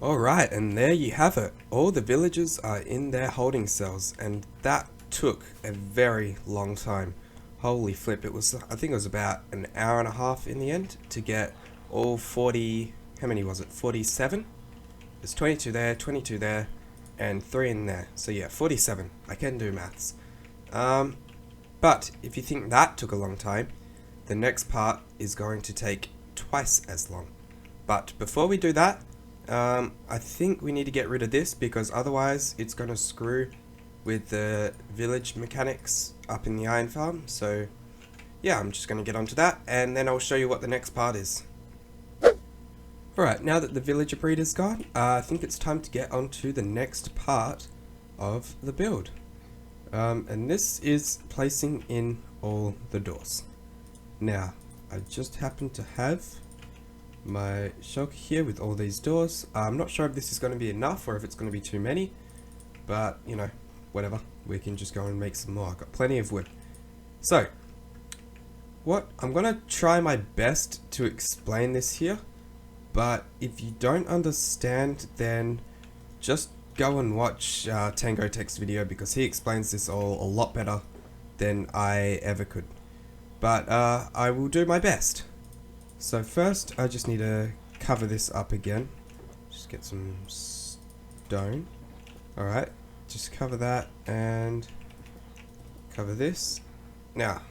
Alright, and there you have it. All the villagers are in their holding cells, and that took a very long time. Holy flip, I think it was about an hour and a half in the end to get all 40, how many was it, 47? There's 22 there, 22 there, and 3 in there. So yeah, 47. I can do maths. But if you think that took a long time, the next part is going to take twice as long. But before we do that, I think we need to get rid of this because otherwise it's going to screw with the village mechanics up in the iron farm. So yeah, I'm just going to get onto that and then I'll show you what the next part is. Alright, now that the villager breed is gone, I think it's time to get onto the next part of the build. And this is placing in all the doors. Now, I just happen to have my shulker here with all these doors. I'm not sure if this is going to be enough or if it's going to be too many, but you know, whatever, we can just go and make some more. I've got plenty of wood. So I'm going to try my best to explain this here, but if you don't understand, then just go and watch Tango Tech's video because he explains this all a lot better than I ever could. But I will do my best. So first, I just need to cover this up again. Just get some stone. Alright, just cover that and cover this. Now,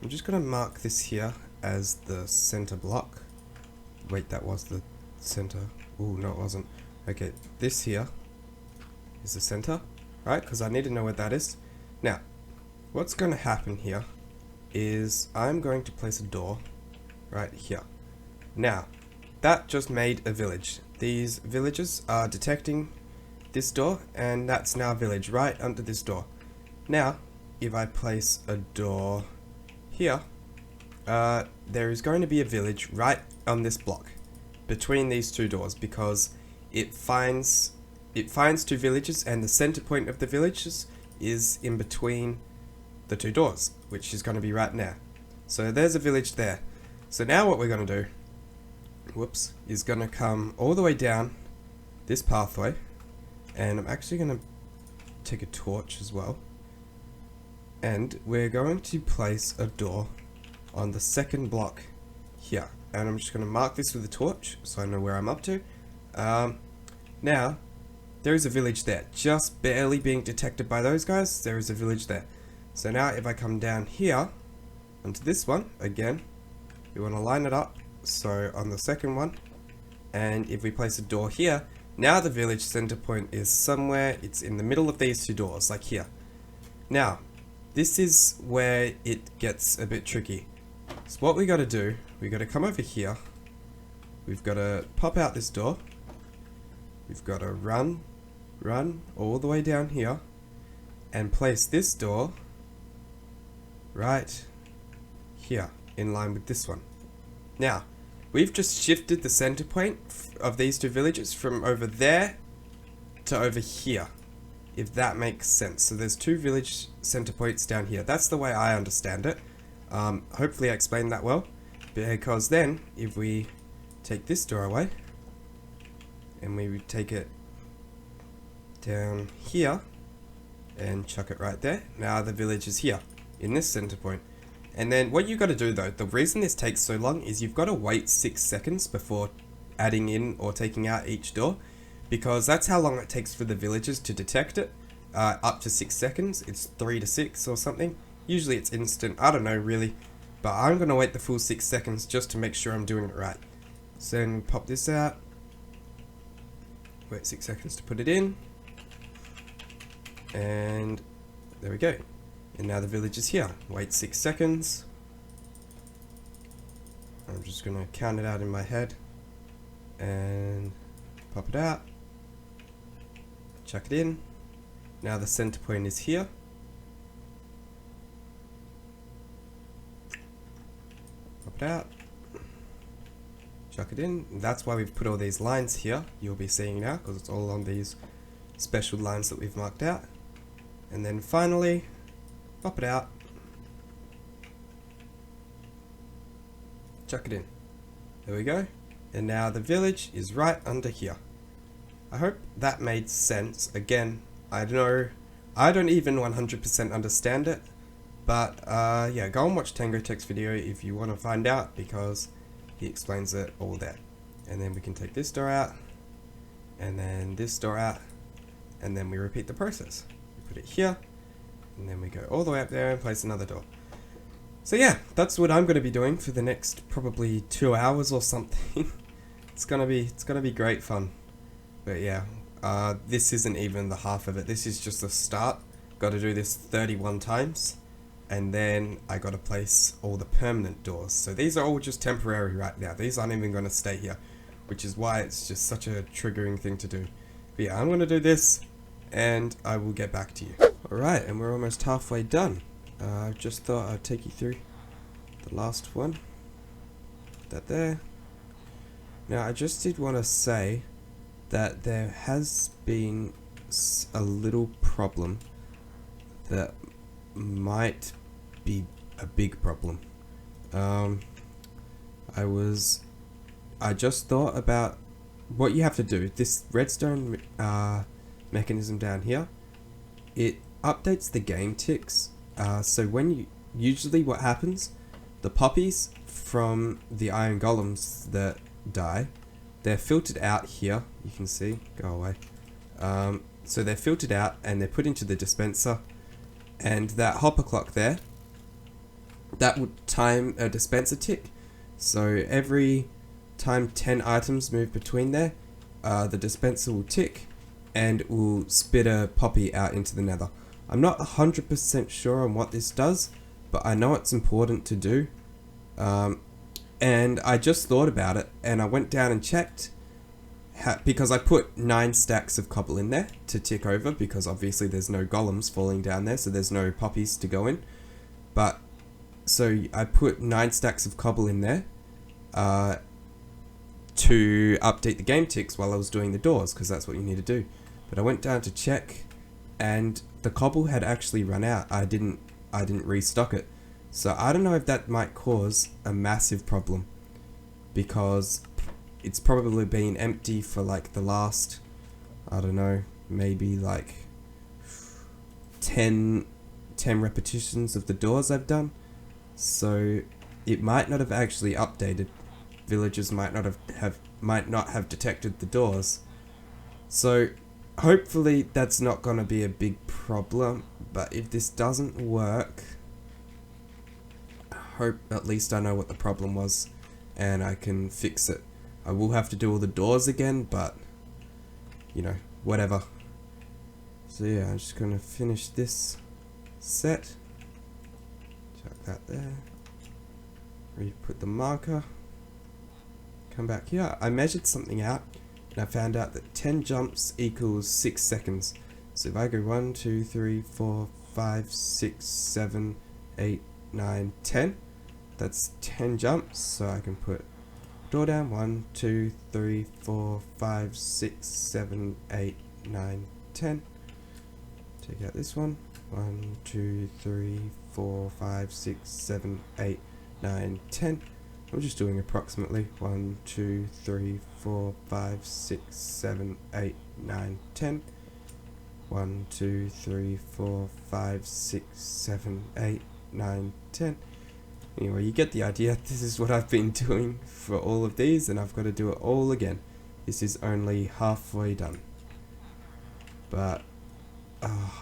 I'm just going to mark this here as the center block. Wait, that was the center. Ooh, no it wasn't. Okay, this here is the center, right? Because I need to know what that is. Now, what's going to happen here is I'm going to place a door right here. Now, that just made a village. These villagers are detecting this door, and that's now a village right under this door. Now, if I place a door here, there is going to be a village right on this block between these two doors because it finds two villages and the center point of the villages is in between the two doors, which is going to be right now. So there's a village there. So now what we're going to do, is going to come all the way down this pathway, and I'm actually going to take a torch as well, and we're going to place a door on the second block here, and I'm just going to mark this with a torch so I know where I'm up to. Now, there is a village there, just barely being detected by those guys. There is a village there. So now if I come down here onto this one, again, we want to line it up, so on the second one, and if we place a door here, now the village center point is somewhere, it's in the middle of these two doors, like here. Now, this is where it gets a bit tricky. So what we got to do, we got to come over here, we've got to pop out this door, we've got to run all the way down here, and place this door right here, in line with this one. Now, we've just shifted the center point of these two villages from over there to over here, if that makes sense. So there's two village center points down here. That's the way I understand it. Hopefully I explained that well, because then if we take this door away and we take it down here and chuck it right there, now the village is here in this center point. And then what you got to do though, the reason this takes so long is you've got to wait 6 seconds before adding in or taking out each door, because that's how long it takes for the villagers to detect it. Up to 6 seconds, it's 3 to 6 or something. Usually it's instant, I don't know really, but I'm going to wait the full 6 seconds just to make sure I'm doing it right. So then pop this out, wait 6 seconds to put it in, and there we go. And now the village is here. Wait 6 seconds. I'm just going to count it out in my head. And pop it out. Chuck it in. Now the center point is here. Pop it out. Chuck it in. That's why we've put all these lines here. You'll be seeing now because it's all on these special lines that we've marked out. And then finally, pop it out, chuck it in. There we go. And now the village is right under here. I hope that made sense. Again, I don't even 100% understand it. But yeah, go and watch Tango Tech's video if you want to find out, because he explains it all there. And then we can take this door out, and then this door out, and then we repeat the process. We put it here, and then we go all the way up there and place another door. So yeah, that's what I'm going to be doing for the next probably 2 hours or something. It's gonna be great fun. But yeah, this isn't even the half of it. This is just the start. Got to do this 31 times. And then I got to place all the permanent doors. So these are all just temporary right now. These aren't even going to stay here, which is why it's just such a triggering thing to do. But yeah, I'm going to do this, and I will get back to you. Alright, and we're almost halfway done. I just thought I'd take you through the last one. Put that there. Now, I just did want to say that there has been a little problem that might be a big problem. I just thought about what you have to do. This redstone mechanism down here, it updates the game ticks. So usually what happens, the poppies from the iron golems that die, they're filtered out here. You can see, go away. So they're filtered out and they're put into the dispenser. And that hopper clock there, that would time a dispenser tick. So every time 10 items move between there, the dispenser will tick and will spit a poppy out into the nether. I'm not 100% sure on what this does, but I know it's important to do. And I just thought about it, and I went down and checked, because I put 9 stacks of cobble in there to tick over, because obviously there's no golems falling down there, so there's no poppies to go in. But so I put 9 stacks of cobble in there to update the game ticks while I was doing the doors, because that's what you need to do. But I went down to check, and the cobble had actually run out. I didn't restock it. So I don't know if that might cause a massive problem, because it's probably been empty for like the last, I don't know, maybe like 10 repetitions of the doors I've done. So it might not have actually updated. Villagers might not have detected the doors. So hopefully that's not going to be a big problem. But if this doesn't work, I hope at least I know what the problem was and I can fix it. I will have to do all the doors again, but you know, whatever. So yeah, I'm just gonna finish this set. Chuck that there. Re-put the marker. Come back here. I measured something out, and I found out that 10 jumps equals 6 seconds. So if I go 1, 2, 3, 4, 5, 6, 7, 8, 9, 10, that's 10 jumps. So I can put door down 1, 2, 3, 4, 5, 6, 7, 8, 9, 10. Take out this one. 1, 2, 3, 4, 5, 6, 7, 8, 9, 10. I'm just doing approximately 1, 2, 3, 4, 5, 6, 7, 8, 9, 10. 1, 2, 3, 4, 5, 6, 7, 8, 9, 10. Anyway, you get the idea. This is what I've been doing for all of these, and I've got to do it all again. This is only halfway done. But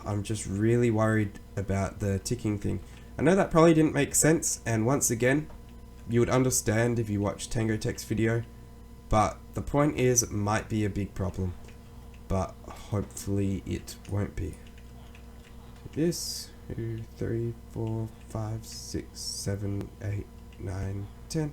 I'm just really worried about the ticking thing. I know that probably didn't make sense, and once again, you would understand if you watched Tango Tech's video, but the point is it might be a big problem, but hopefully it won't be. This 2, 3, 4, 5, 6, 7, 8, 9, 10.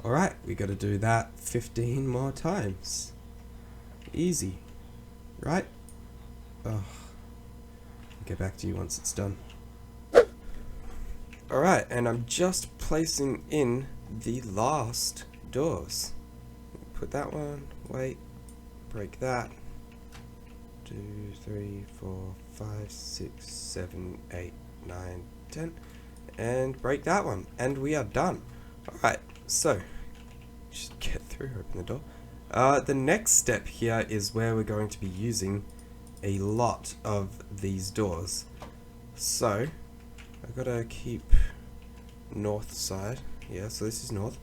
Alright, we gotta do that 15 more times. Easy, right? I'll get back to you once it's done. Alright, and I'm just placing in the last doors. Put that one, wait, break that. 2, 3, 4, 5, 6, 7, 8, 9, 10. And break that one. And we are done. Alright, so just get through, open the door. The next step here is where we're going to be using a lot of these doors. So I've got to keep north side. Yeah, so this is north.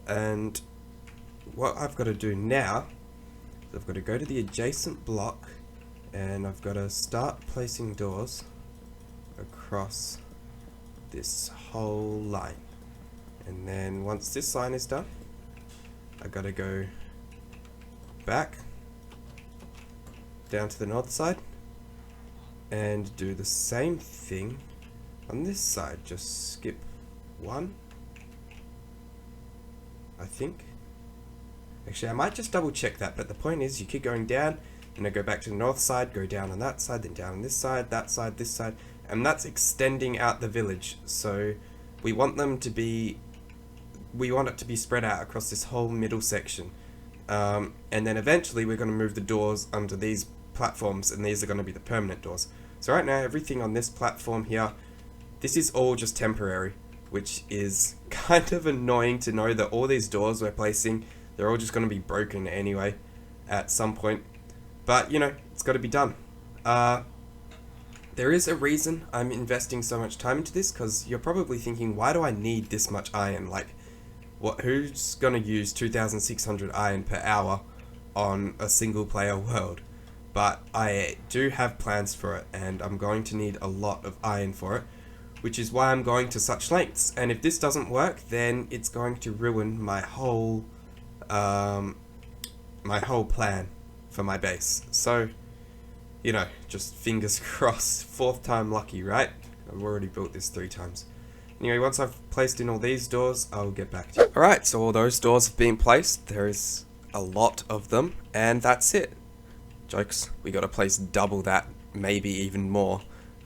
And what I've got to do now is I've got to go to the adjacent block and I've got to start placing doors across this whole line. And then once this line is done, I gotta go back down to the north side and do the same thing on this side. Just skip one, I think. Actually, I might just double check that, but the point is you keep going down, and I go back to the north side, go down on that side, then down on this side, that side, this side, and that's extending out the village. So we want them to be, we want it to be spread out across this whole middle section. And then eventually we're going to move the doors onto these platforms, and these are going to be the permanent doors. So right now everything on this platform here, this is all just temporary, which is kind of annoying to know that all these doors we're placing, they're all just going to be broken anyway at some point. But you know, it's got to be done. There is a reason I'm investing so much time into this, because you're probably thinking, why do I need this much iron? Like, what? Who's gonna use 2,600 iron per hour on a single player world? But I do have plans for it, and I'm going to need a lot of iron for it, which is why I'm going to such lengths. And if this doesn't work, then it's going to ruin my whole plan for my base. So, you know, just fingers crossed. Fourth time lucky, right? I've already built this 3 times. Anyway, once I've placed in all these doors, I'll get back to you. Alright, so all those doors have been placed. There is a lot of them, and that's it. Jokes, we gotta place double that, maybe even more.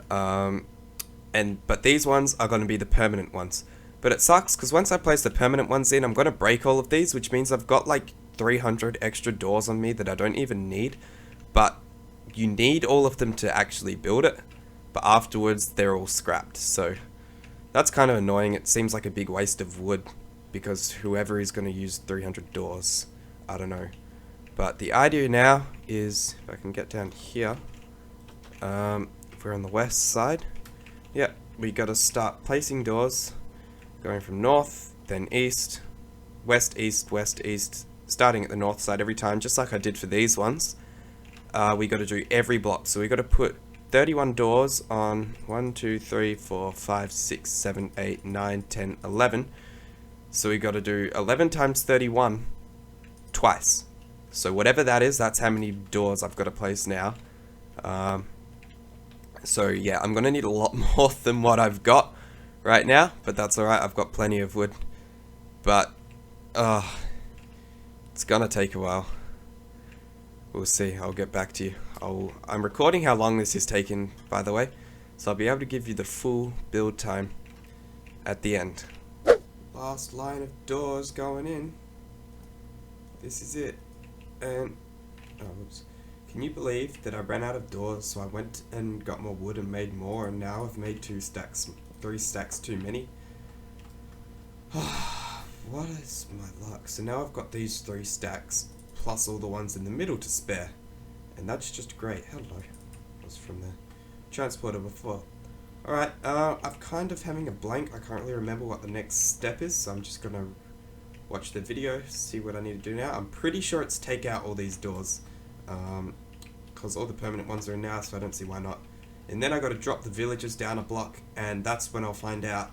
But these ones are gonna be the permanent ones. But it sucks, because once I place the permanent ones in, I'm gonna break all of these, which means I've got like 300 extra doors on me that I don't even need. But you need all of them to actually build it, but afterwards they're all scrapped. So that's kind of annoying. It seems like a big waste of wood, because whoever is going to use 300 doors, I don't know. But the idea now is, if I can get down here, if we're on the west side, yeah, we got to start placing doors, going from north, then east, west, east, starting at the north side every time, just like I did for these ones. We got to do every block, so we got to put 31 doors on 1, 2, 3, 4, 5, 6, 7, 8, 9, 10, 11. So we got to do 11 times 31 twice. So whatever that is, that's how many doors I've got to place now. So yeah, I'm going to need a lot more than what I've got right now, but that's alright, I've got plenty of wood. But, it's going to take a while. We'll see, I'll get back to you. I'm recording how long this is taking, by the way, so I'll be able to give you the full build time at the end. Last line of doors going in. This is it. And, whoops. Can you believe that I ran out of doors, so I went and got more wood and made more, and now I've made 3 stacks too many? What is my luck? So now I've got these 3 stacks, plus all the ones in the middle to spare. And that's just great. Hello. I was from the transporter before. Alright, I'm kind of having a blank. I can't really remember what the next step is, so I'm just gonna watch the video, see what I need to do now. I'm pretty sure it's take out all these doors, because all the permanent ones are in now, so I don't see why not. And then I gotta drop the villagers down a block, and that's when I'll find out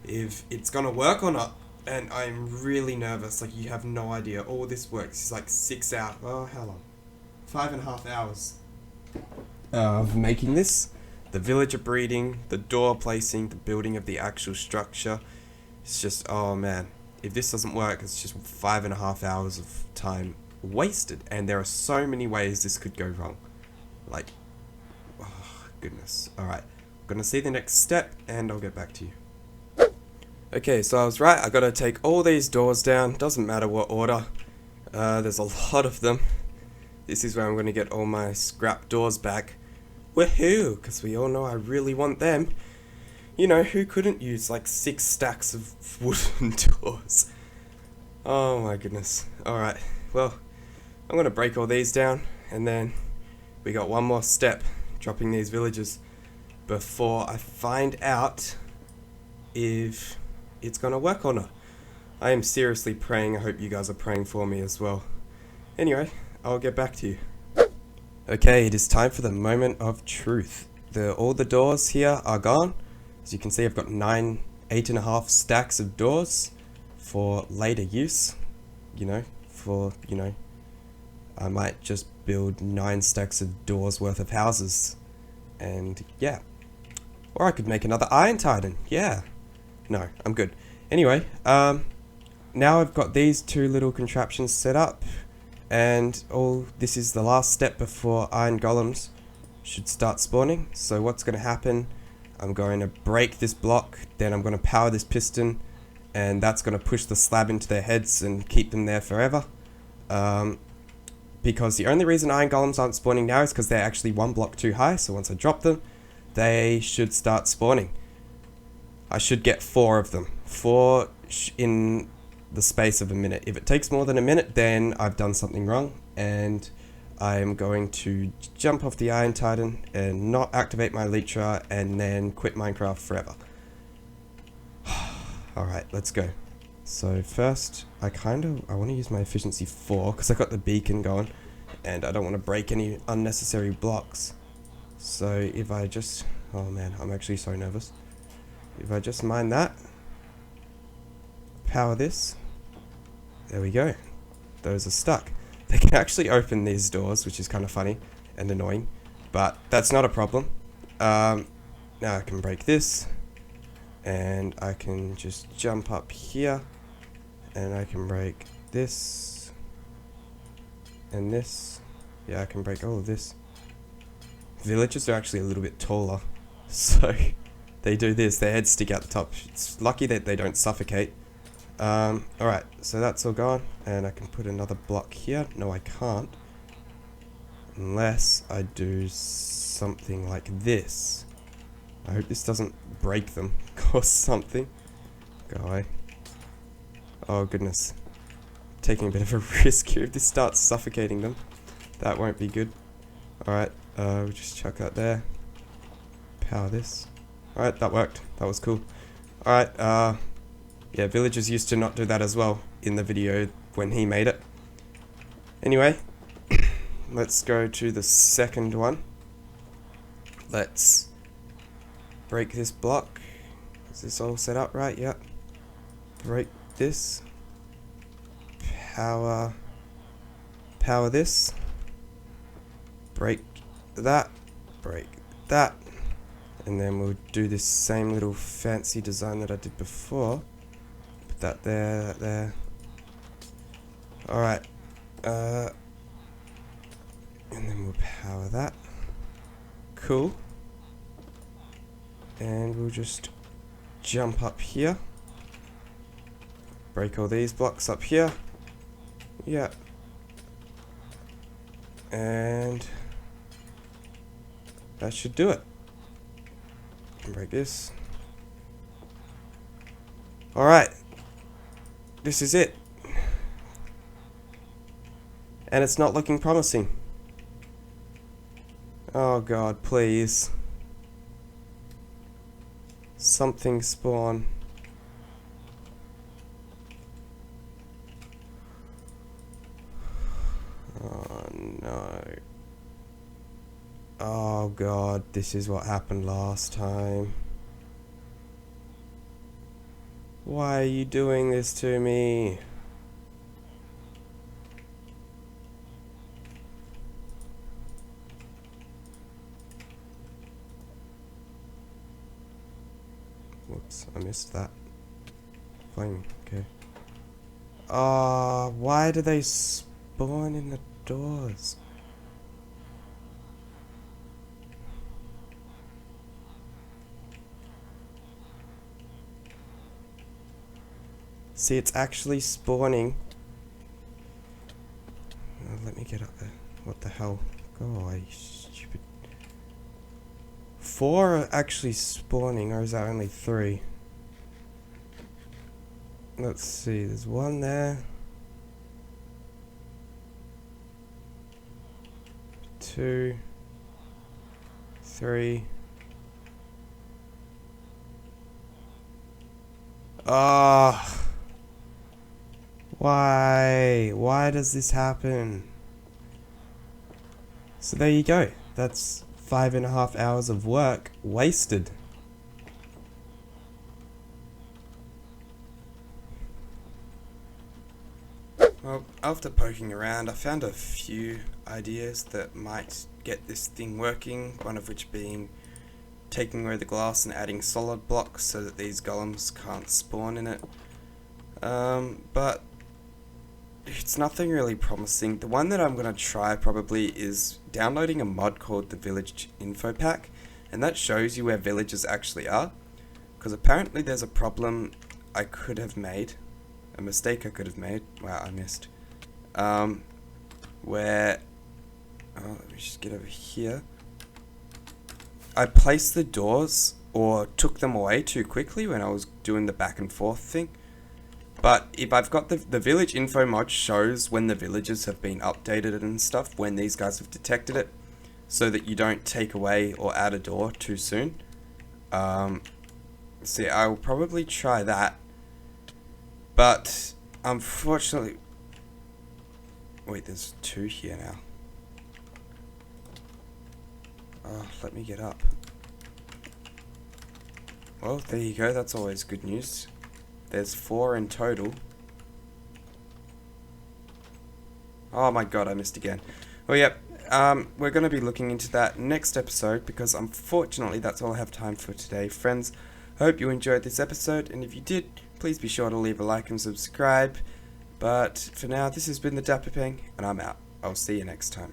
if it's gonna work or not. And I'm really nervous, like you have no idea. All this work is like 6 hours, oh how long? 5.5 hours of making this. The villager breeding, the door placing, the building of the actual structure. It's just, oh man, if this doesn't work, it's just 5.5 hours of time wasted. And there are so many ways this could go wrong. Like, oh goodness. Alright, I'm gonna see the next step and I'll get back to you. Okay, so I was right, I gotta take all these doors down, doesn't matter what order, there's a lot of them, This is where I'm going to get all my scrap doors back. Woohoo! Because we all know I really want them. You know, who couldn't use like 6 stacks of wooden doors? Oh my goodness. Alright, well, I'm going to break all these down, and then we got one more step, dropping these villagers, before I find out if it's going to work or not. I am seriously praying. I hope you guys are praying for me as well. Anyway, I'll get back to you. Okay, it is time for the moment of truth. All the doors here are gone. As you can see, I've got 8.5 stacks of doors for later use. I might just build 9 stacks of doors worth of houses. And yeah. Or I could make another Iron Titan. Yeah. No, I'm good. Anyway, now I've got these 2 little contraptions set up. And this is the last step before iron golems should start spawning. So what's going to happen, I'm going to break this block, then I'm going to power this piston, and that's going to push the slab into their heads and keep them there forever. Because the only reason iron golems aren't spawning now is because they're actually 1 block too high, so once I drop them, they should start spawning. I should get 4 of them. 4 in the space of a minute. If it takes more than a minute, then I've done something wrong, and I'm going to jump off the Iron Titan and not activate my Elytra, and then quit Minecraft forever. Alright, let's go. So first, I want to use my efficiency 4 because I got the beacon going, and I don't want to break any unnecessary blocks. So if I just, oh man, I'm actually so nervous. If I just mine that, power this, there we go. Those are stuck. They can actually open these doors, which is kind of funny and annoying, but that's not a problem. Now I can break this, and I can just jump up here, and I can break this and this. Yeah, I can break all of this. Villagers are actually a little bit taller, so they do this, their heads stick out the top. It's lucky that they don't suffocate. Alright, so that's all gone, and I can put another block here. No, I can't, unless I do something like this. I hope this doesn't break them or something. Go away. Oh goodness, taking a bit of a risk here. If this starts suffocating them, that won't be good. Alright, we'll just chuck that there. Power this. Alright, that worked. That was cool. Alright, yeah, villagers used to not do that as well in the video when he made it. Anyway, let's go to the second one. Let's break this block. Is this all set up right? Yep. Break this. Power this. Break that. Break that. And then we'll do this same little fancy design that I did before. That there. Alright. And then we'll power that. Cool. And we'll just jump up here. Break all these blocks up here. Yeah. And that should do it. Break this. Alright. This is it. And it's not looking promising. Oh god, please. Something spawn. Oh no. Oh god, this is what happened last time. Why are you doing this to me? Whoops, I missed that. Flame, okay. Why do they spawn in the doors? See, it's actually spawning. Oh, let me get up there. What stupid. 4 are actually spawning, or is that only 3? Let's see, there's 1 there. 2, 3. Ah. Why? Why does this happen? So there you go. That's 5.5 hours of work wasted. Well, after poking around, I found a few ideas that might get this thing working, one of which being taking away the glass and adding solid blocks so that these golems can't spawn in it. But it's nothing really promising. The one that I'm going to try probably is downloading a mod called the Village Info Pack, and that shows you where villages actually are, because apparently there's a problem I could have made, a mistake I could have made, wow, I missed, where, let me just get over here, I placed the doors, or took them away too quickly when I was doing the back and forth thing. But if I've got the village info mod shows when the villages have been updated and stuff, when these guys have detected it, so that you don't take away or add a door too soon. See, I will probably try that, but unfortunately, wait, there's 2 here now. Oh, let me get up. Well, there you go, that's always good news. There's 4 in total. Oh my god, I missed again. Well, yep, we're going to be looking into that next episode, because unfortunately that's all I have time for today. Friends, I hope you enjoyed this episode, and if you did, please be sure to leave a like and subscribe. But for now, this has been the Dapper Peng, and I'm out. I'll see you next time.